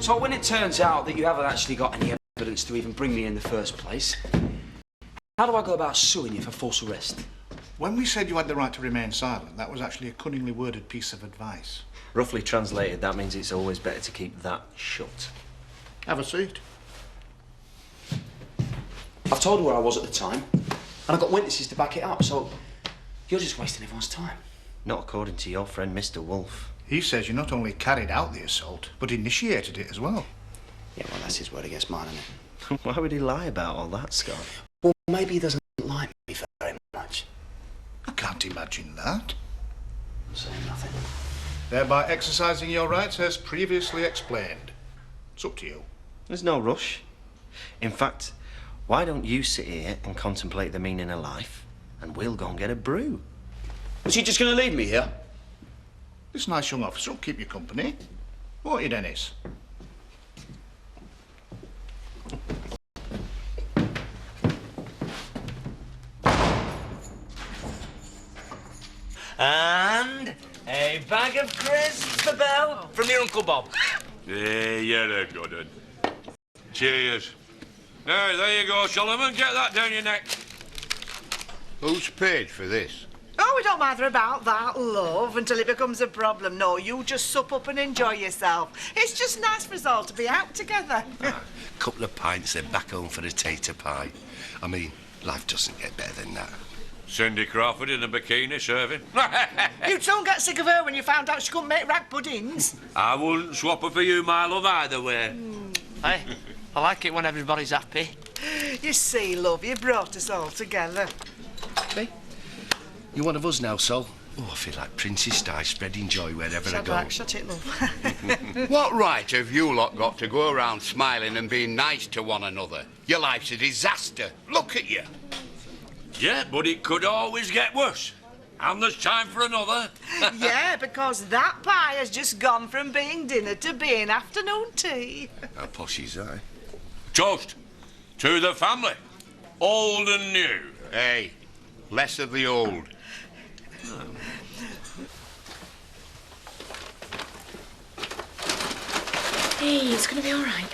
So when it turns out that you haven't actually got any evidence to even bring me in the first place, how do I go about suing you for false arrest? When we said you had the right to remain silent, that was actually a cunningly worded piece of advice. Roughly translated, that means it's always better to keep that shut. Have a seat. I've told her where I was at the time, and I've got witnesses to back it up, so you're just wasting everyone's time. Not according to your friend, Mr. Wolfe. He says you not only carried out the assault, but initiated it as well. Yeah, well, that's his word against mine, isn't it? Why would he lie about all that, Scott? Well, maybe he doesn't like me very much. I can't imagine that. I'm saying nothing. Thereby exercising your rights as previously explained. It's up to you. There's no rush. In fact, why don't you sit here and contemplate the meaning of life, and we'll go and get a brew? Was he just going to leave me here? This nice young officer will keep you company. Won't you, Dennis? And a bag of crisps for Belle from your Uncle Bob. Yeah, you're a good one. Cheers. There you go, Solomon. Get that down your neck. Who's paid for this? Oh, we don't matter about that, love, until it becomes a problem. No, you just sup up and enjoy yourself. It's just nice for us all to be out together. Couple of pints, then back home for a tater pie. I mean, life doesn't get better than that. Cindy Crawford in a bikini serving. You don't get sick of her when you found out she couldn't make rag puddings. I wouldn't swap her for you, my love, either way. Hey, I like it when everybody's happy. You see, love, you brought us all together. Hey, you're one of us now, Sol. Oh, I feel like Princess Di, spreading joy wherever I go. Back, shut it, love. What right have you lot got to go around smiling and being nice to one another? Your life's a disaster. Look at you. Yeah, but it could always get worse. And there's time for another. Yeah, because that pie has just gone from being dinner to being afternoon tea. How posh is that? Toast to the family, old and new. Hey, less of the old. Hey, it's gonna be all right.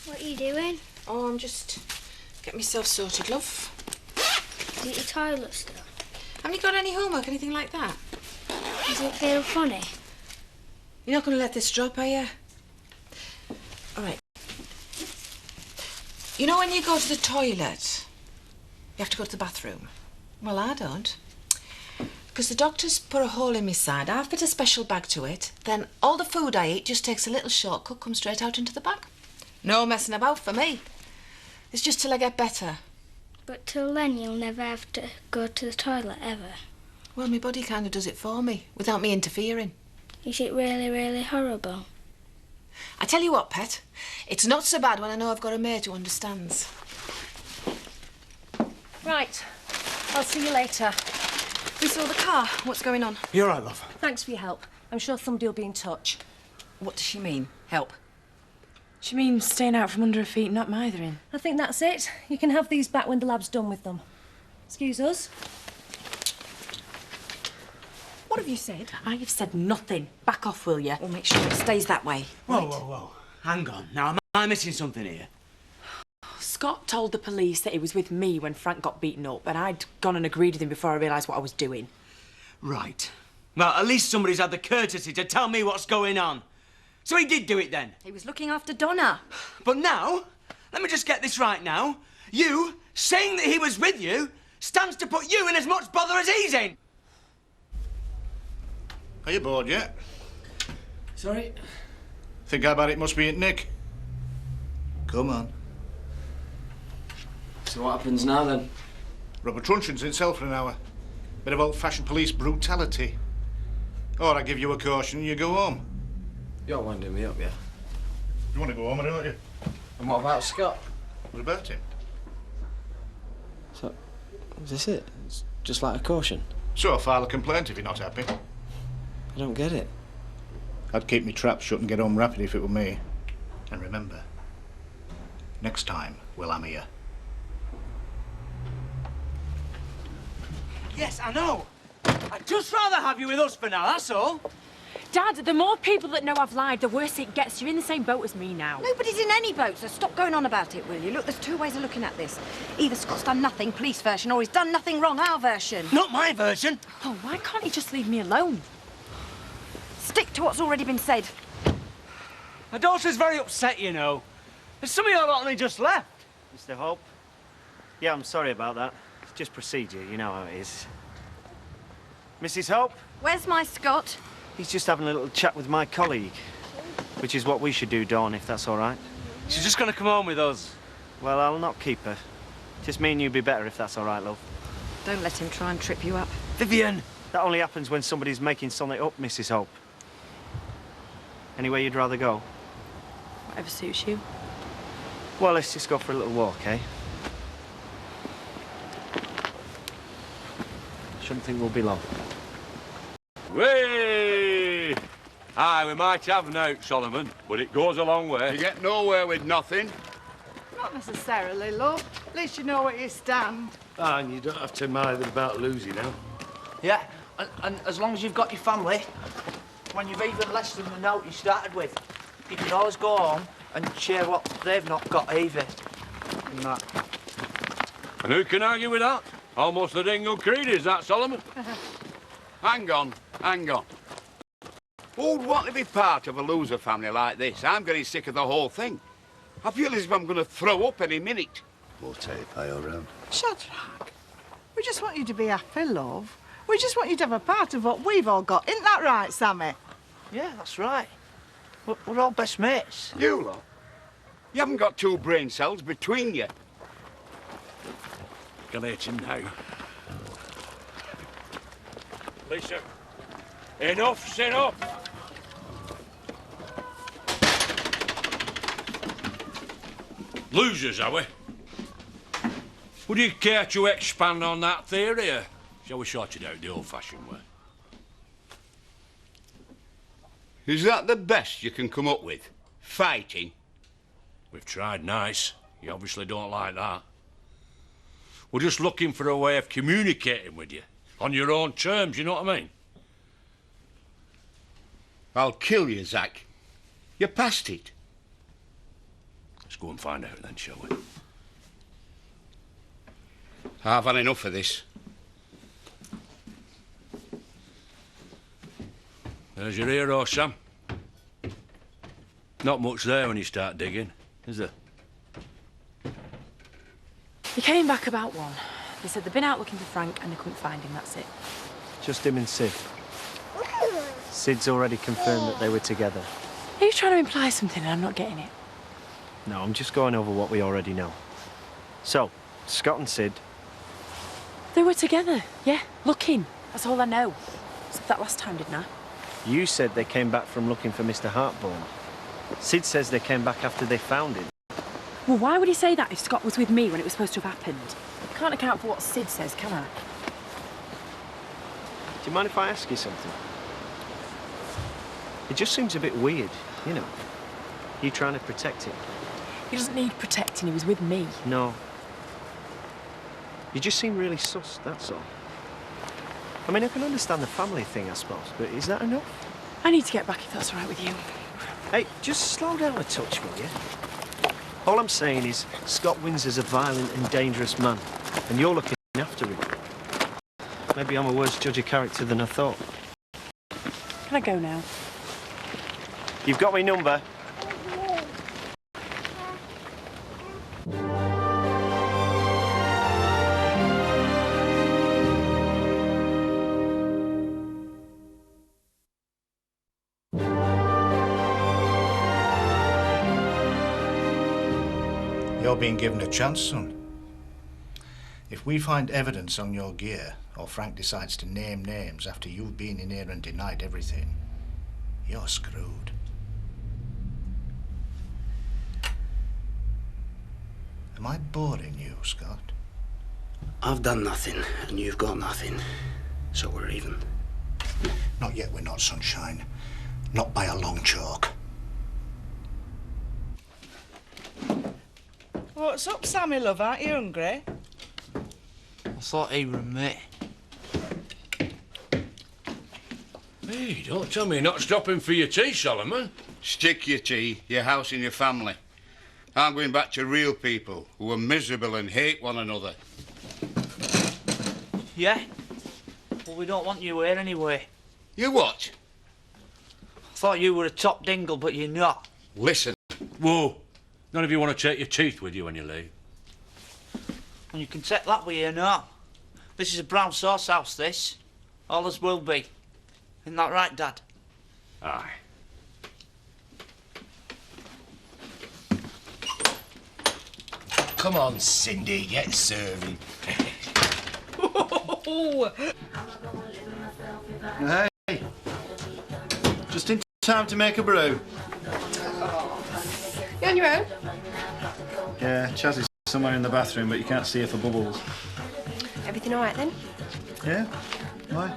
What are you doing? Oh, I'm just getting myself sorted, love. Is it your toilet still? Haven't you got any homework, anything like that? Does it feel funny? You're not going to let this drop, are you? All right. You know when you go to the toilet, you have to go to the bathroom? Well, I don't. Because the doctor's put a hole in my side. I've put a special bag to it. Then all the food I eat just takes a little shortcut, comes straight out into the bag. No messing about for me. It's just till I get better. But till then, you'll never have to go to the toilet, ever. Well, my body kind of does it for me, without me interfering. Is it really, really horrible? I tell you what, Pet, it's not so bad when I know I've got a mate who understands. Right. I'll see you later. We saw the car. What's going on? You're right, love. Thanks for your help. I'm sure somebody will be in touch. What does she mean, help? She means staying out from under her feet, not mithering. I think that's it. You can have these back when the lab's done with them. Excuse us. What have you said? I have said nothing. Back off, will you? We'll make sure it stays that way. Whoa, whoa, whoa. Hang on. Now, am I missing something here? Scott told the police that he was with me when Frank got beaten up, and I'd gone and agreed with him before I realised what I was doing. Right. Well, at least somebody's had the courtesy to tell me what's going on. So he did do it then? He was looking after Donna. But now, let me just get this right now. You, saying that he was with you, stands to put you in as much bother as he's in. Are you bored yet? Sorry? Think how bad it must be at Nick. Come on. So what happens now, then? Rubber truncheons in cell for an hour. Bit of old-fashioned police brutality. Or I give you a caution and you go home. You're winding me up, yeah? You want to go home, don't you? And what about Scott? What about him? So, is this it? It's just like a caution? So file a complaint if you're not happy. I don't get it. I'd keep my trap shut and get home rapid if it were me. And remember, next time we'll hammer you. Yes, I know. I'd just rather have you with us for now, that's all. Dad, the more people that know I've lied, the worse it gets. You're in the same boat as me now. Nobody's in any boat, so stop going on about it, will you? Look, there's two ways of looking at this. Either Scott's done nothing, police version, or he's done nothing wrong, our version. Not my version. Oh, why can't he just leave me alone? Stick to what's already been said. My daughter's very upset, you know. There's some of your lot only just left. Mr. Hope? Yeah, I'm sorry about that. It's just procedure, you know how it is. Mrs. Hope? Where's my Scott? He's just having a little chat with my colleague, which is what we should do, Dawn, if that's all right. She's just going to come home with us. Well, I'll not keep her. Just me and you'd be better if that's all right, love. Don't let him try and trip you up. Vivian! That only happens when somebody's making something up, Mrs. Hope. Anywhere you'd rather go? Whatever suits you. Well, let's just go for a little walk, eh? Shouldn't think we'll be long. Way! Aye, we might have now, Solomon, but it goes a long way. You get nowhere with nothing. Not necessarily, love. At least you know where you stand. Ah, and you don't have to mind about losing now. Yeah, and as long as you've got your family, when you've even less than the note you started with, you can always go home and share what they've not got either. And that. And who can argue with that? Almost the dingle creed is that, Solomon? Hang on, hang on. Who'd want to be part of a loser family like this? I'm getting sick of the whole thing. I feel as if I'm going to throw up any minute. More tape, I around. Shadrach, we just want you to be happy, love. We just want you to have a part of what we've all got. Isn't that right, Sammy? Yeah, that's right. We're all best mates. You lot? You haven't got two brain cells between you. Can I hit him now? Lisa, enough's enough. Losers, are we? Would you care to expand on that theory, or shall we sort it out the old-fashioned way? Is that the best you can come up with? Fighting? We've tried nice. You obviously don't like that. We're just looking for a way of communicating with you. On your own terms, you know what I mean? I'll kill you, Zach. You're past it. Let's go and find out then, shall we? I've had enough of this. There's your hero, Sam. Not much there when you start digging, is there? He came back about 1. They said they'd been out looking for Frank and they couldn't find him, that's it. Just him and Sid. Sid's already confirmed that they were together. Are you trying to imply something and I'm not getting it? No, I'm just going over what we already know. So, Scott and Sid. They were together, yeah, looking. That's all I know. Said that last time, didn't I? You said they came back from looking for Mr. Hartborn. Sid says they came back after they found him. Well, why would he say that if Scott was with me when it was supposed to have happened? I can't account for what Sid says, can I? Do you mind if I ask you something? It just seems a bit weird, you know. You trying to protect him. He doesn't need protecting, he was with me. No. You just seem really sus, that's all. I mean, I can understand the family thing, I suppose, but is that enough? I need to get back if that's all right with you. Hey, just slow down a touch, will you? All I'm saying is, Scott Windsor's a violent and dangerous man, and you're looking after him. Maybe I'm a worse judge of character than I thought. Can I go now? You've got my number. You're being given a chance, son. If we find evidence on your gear, or Frank decides to name names after you've been in here and denied everything, you're screwed. Am I boring you, Scott? I've done nothing, and you've got nothing. So we're even. Not yet, we're not, sunshine. Not by a long chalk. What's up, Sammy, love? Aren't you hungry? I thought he were me. Hey, don't tell me you're not stopping for your tea, Solomon. Stick your tea, your house and your family. I'm going back to real people who are miserable and hate one another. Yeah? Well, we don't want you here anyway. You what? I thought you were a top dingle, but you're not. Listen. Whoa. None of you want to take your teeth with you when you leave. And you can take that with you now. This is a brown sauce house, this. Always will be. Isn't that right, Dad? Aye. Come on, Cindy, get serving. Hey. Just in time to make a brew. You on your own? Yeah, Chaz is somewhere in the bathroom, but you can't see her for bubbles. Everything all right then? Yeah? Why?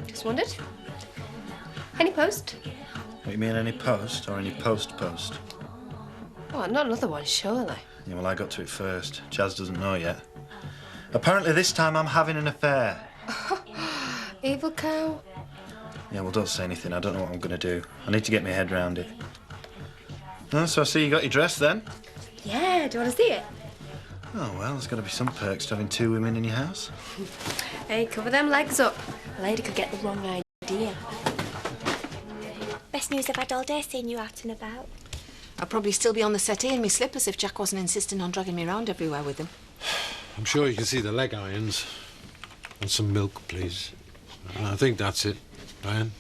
Just wondered. Any post? What, you mean any post or any post-post? Oh, not another one, surely. Yeah, well, I got to it first. Chaz doesn't know yet. Apparently this time I'm having an affair. Evil cow. Yeah, well, don't say anything. I don't know what I'm going to do. I need to get my head round it. Oh, so I see you got your dress then? Yeah, do you want to see it? Oh, well, there's got to be some perks to having two women in your house. Hey, cover them legs up. A lady could get the wrong idea. Best news I've had all day seeing you out and about. I'd probably still be on the settee in my slippers if Jack wasn't insisting on dragging me around everywhere with him. I'm sure you can see the leg irons. And some milk, please. I think that's it, Diane.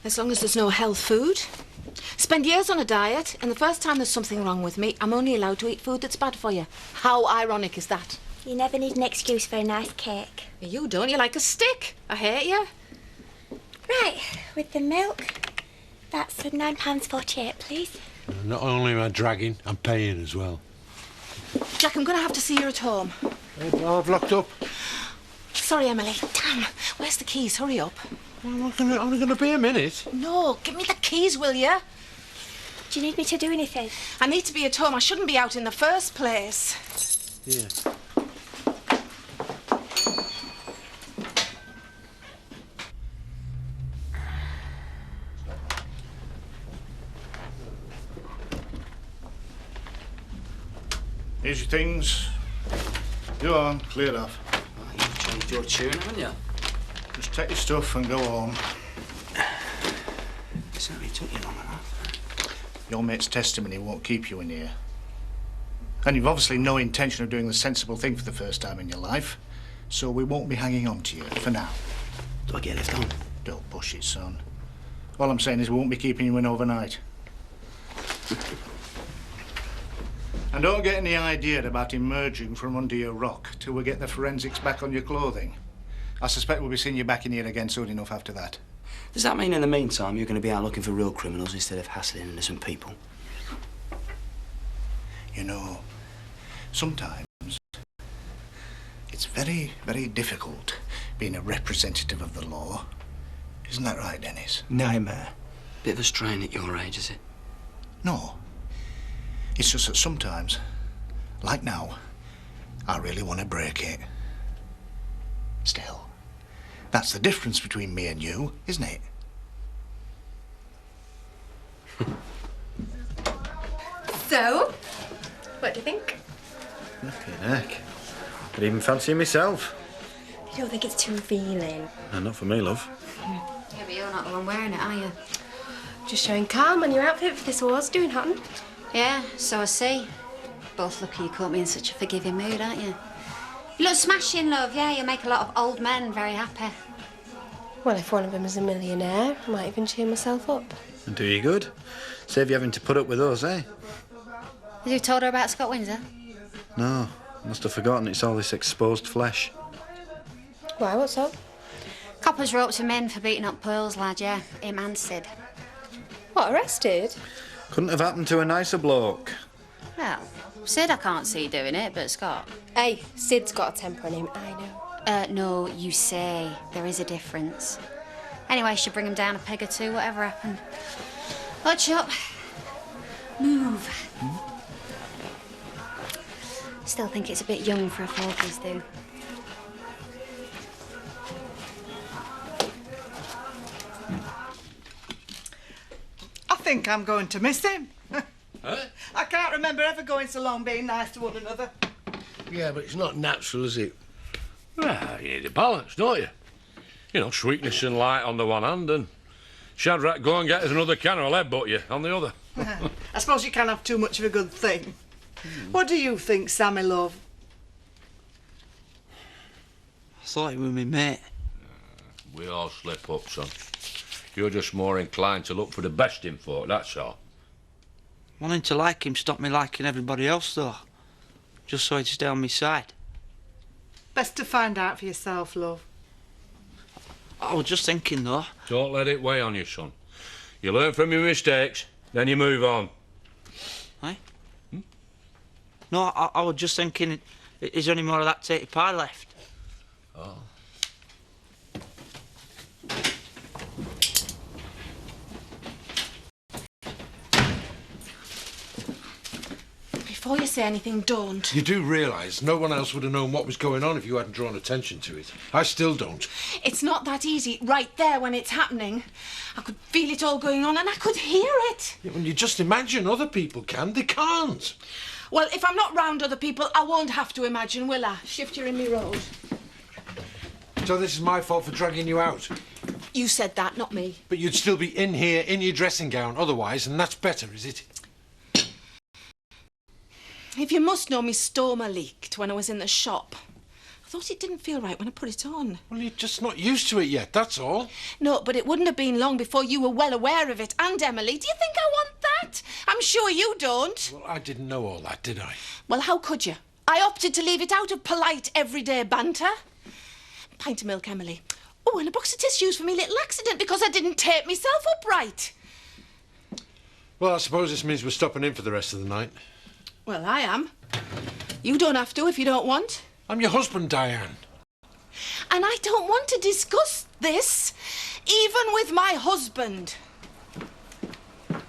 As long as there's no health food. Spend years on a diet, and the first time there's something wrong with me, I'm only allowed to eat food that's bad for you. How ironic is that? You never need an excuse for a nice cake. You don't. You like a stick. I hate you. Right, with the milk, that's £9.48, please. Not only am I dragging, I'm paying as well. Jack, I'm going to have to see you at home. I've locked up. Sorry, Emily. Damn. Where's the keys? Hurry up. Well, only going to be a minute. No, give me the keys, will you? Do you need me to do anything? I need to be at home. I shouldn't be out in the first place. Here. Here's your things. Go on, clear off. Well, you've changed your tune, haven't you? Just take your stuff and go home. It certainly took you long enough. Your mate's testimony won't keep you in here. And you've obviously no intention of doing the sensible thing for the first time in your life, so we won't be hanging on to you for now. Do I get left on? Don't push it, son. All I'm saying is we won't be keeping you in overnight. And don't get any idea about emerging from under your rock till we get the forensics back on your clothing. I suspect we'll be seeing you back in here again soon enough after that. Does that mean in the meantime you're going to be out looking for real criminals instead of hassling innocent people? You know, sometimes it's very, very difficult being a representative of the law. Isn't that right, Dennis? Nightmare. Bit of a strain at your age, is it? No. It's just that sometimes, like now, I really want to break it. Still, that's the difference between me and you, isn't it? So, what do you think? Flipping heck. Could even fancy myself. You don't think it's too revealing? No, not for me, love. Yeah, but you're not the one wearing it, are you? Just showing calm on your outfit for this awards doing, Hutton. Yeah, so I see. Both lucky you caught me in such a forgiving mood, aren't you? You look smashing, love. Yeah, you'll make a lot of old men very happy. Well, if one of them is a millionaire, I might even cheer myself up. And do you good. Save you having to put up with us, eh? Have you told her about Scott Windsor? No, must have forgotten it's all this exposed flesh. Why, what's up? Coppers roped him in for beating up pearls, lad, yeah. Him and Sid. What, arrested? Couldn't have happened to a nicer bloke. Well, Sid I can't see doing it, but Scott. Hey, Sid's got a temper on him, I know. No, you say. There is a difference. Anyway, should bring him down a peg or two, whatever happened. Watch up. Move. Still think it's a bit young for a 40s, do. think I'm going to miss him. Huh? I can't remember ever going so long being nice to one another. Yeah, but it's not natural, is it? Well, you need a balance, don't you? You know, sweetness and light on the one hand and Shadrach go and get us another can of lead but you on the other. I suppose you can't have too much of a good thing. What do you think, Sammy, love? I thought he was my mate. We all slip up, son. You're just more inclined to look for the best in folk, that's all. Wanting to like him stopped me liking everybody else, though. Just so he'd stay on my side. Best to find out for yourself, love. I was just thinking, though. Don't let it weigh on you, son. You learn from your mistakes, then you move on. Eh? No, I was just thinking, is there any more of that tatey pie left? Oh. Before you say anything, don't. You do realise no one else would have known what was going on if you hadn't drawn attention to it. I still don't. It's not that easy right there when it's happening. I could feel it all going on and I could hear it. Yeah, when you just imagine other people can, they can't. Well, if I'm not round other people, I won't have to imagine, will I? Shift you in me road. So this is my fault for dragging you out. You said that, not me. But you'd still be in here in your dressing gown otherwise, and that's better, is it? If you must know, me stoma leaked when I was in the shop. I thought it didn't feel right when I put it on. Well, you're just not used to it yet, that's all. No, but it wouldn't have been long before you were well aware of it. And Emily, do you think I want that? I'm sure you don't. Well, I didn't know all that, did I? Well, how could you? I opted to leave it out of polite, everyday banter. Pint of milk, Emily. Oh, and a box of tissues for me little accident because I didn't tape myself up right. Well, I suppose this means we're stopping in for the rest of the night. Well, I am. You don't have to if you don't want. I'm your husband, Diane. And I don't want to discuss this, even with my husband. Well,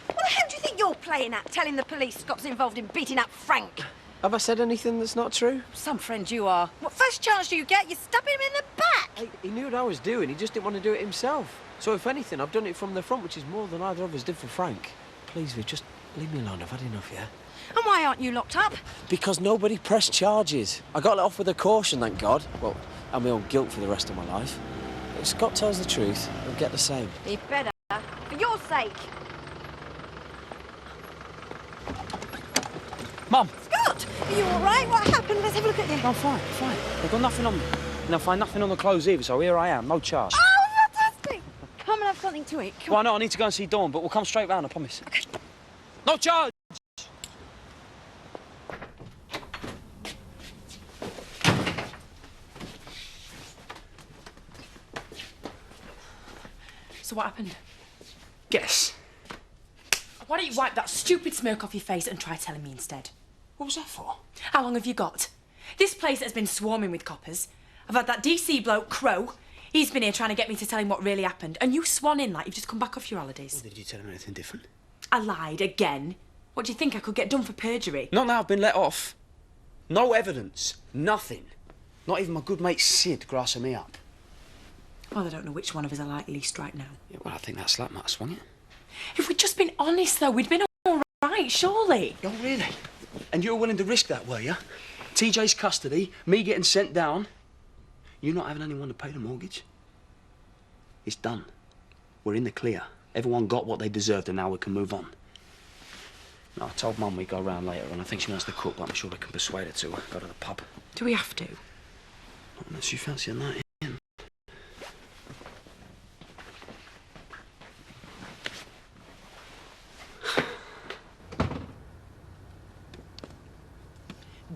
who do you think you're playing at, telling the police Scott's involved in beating up Frank? Have I said anything that's not true? Some friend you are. What first chance you get, you stab him in the back. He knew what I was doing, he just didn't want to do it himself. So if anything, I've done it from the front, which is more than either of us did for Frank. Please, Viv, just leave me alone. I've had enough, yeah? And why aren't you locked up? Because nobody pressed charges. I got let off with a caution, thank God. Well, and my own guilt for the rest of my life. If Scott tells the truth, he'll get the same. He better, for your sake. Mum! Scott, are you all right? What happened? Let's have a look at you. I'm fine, fine. They've got nothing on me. And they'll find nothing on the clothes either, so here I am, no charge. Oh, fantastic! Come and have something to eat. Come Well, no, I need to go and see Dawn, but we'll come straight round, I promise. Okay. No charge! So what happened? Guess. Why don't you wipe that stupid smirk off your face and try telling me instead? What was that for? How long have you got? This place has been swarming with coppers. I've had that DC bloke, Crow. He's been here trying to get me to tell him what really happened. And you swan in like you've just come back off your holidays. Well, did you tell him anything different? I lied again. What do you think I could get done for perjury? Not now I've been let off. No evidence. Nothing. Not even my good mate Sid grassing me up. Well, I don't know which one of us I like least right now. Yeah, well, I think that slap might have swung it. If we'd just been honest, though, we'd been all right, surely. Oh, really? And you're willing to risk that, were you? TJ's custody, me getting sent down, you not having anyone to pay the mortgage? It's done. We're in the clear. Everyone got what they deserved and now we can move on. No, I told Mum we'd go round later and I think she wants to cook, but I'm sure we can persuade her to go to the pub. Do we have to? Not unless you fancy a night in.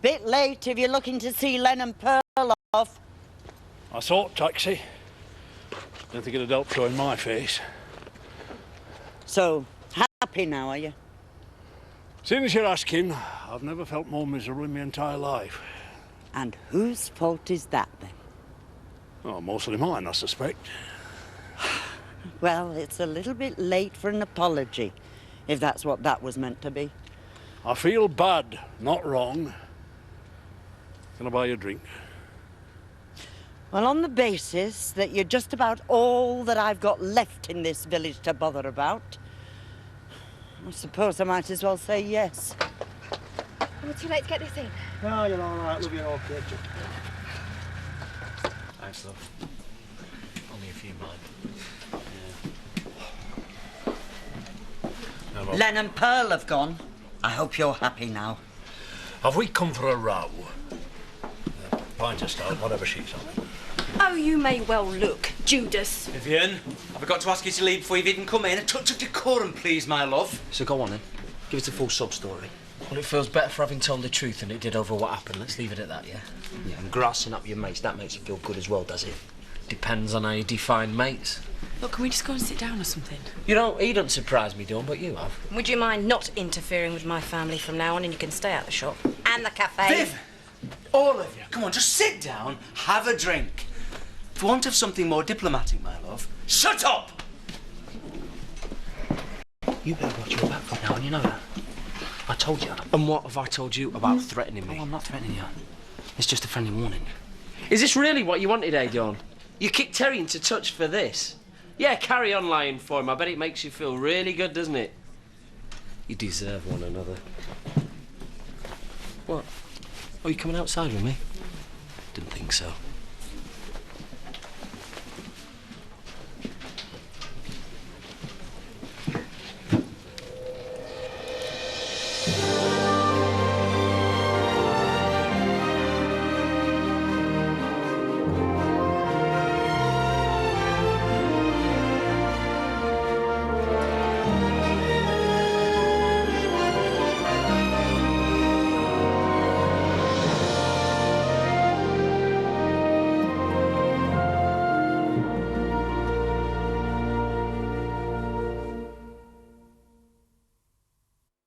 Bit late if you're looking to see Len and Pearl off. I thought taxi. Don't think it'd help showing my face. So, happy now, are you? Seeing as you're asking, I've never felt more miserable in my entire life. And whose fault is that, then? Oh, mostly mine, I suspect. Well, it's a little bit late for an apology, if that's what that was meant to be. I feel bad, not wrong. Can I buy you a drink? Well, on the basis that you're just about all that I've got left in this village to bother about, I suppose I might as well say yes. We're too late to get this in. No, you're all right. Love you all, kid. Thanks, love. Only a few mine. Len and Pearl have gone. I hope you're happy now. Have we come for a row? Fine, just out, whatever she's on. Oh, you may well look, Judas. Vivian, I forgot to ask you to leave before you've even come in. A touch of decorum, please, my love. So go on then. Give us a full sub-story. Well, it feels better for having told the truth than it did over what happened. Let's leave it at that, yeah? Yeah, and grassing up your mates, that makes you feel good as well, does it? Depends on how you define mates. Look, can we just go and sit down or something? You know, he doesn't surprise me, Dawn, but you have. Would you mind not interfering with my family from now on, and you can stay out the shop? And the cafe. Viv! All of you, come on, just sit down, have a drink. For want of something more diplomatic, my love, shut up! You better watch your back from now on, you know that. I told you. And what have I told you about threatening me? Oh, I'm not threatening you. It's just a friendly warning. Is this really what you wanted, eh, Dawn? You kicked Terry into touch for this? Yeah, carry on lying for him. I bet it makes you feel really good, doesn't it? You deserve one another. What? Oh, you coming outside with me? Didn't think so.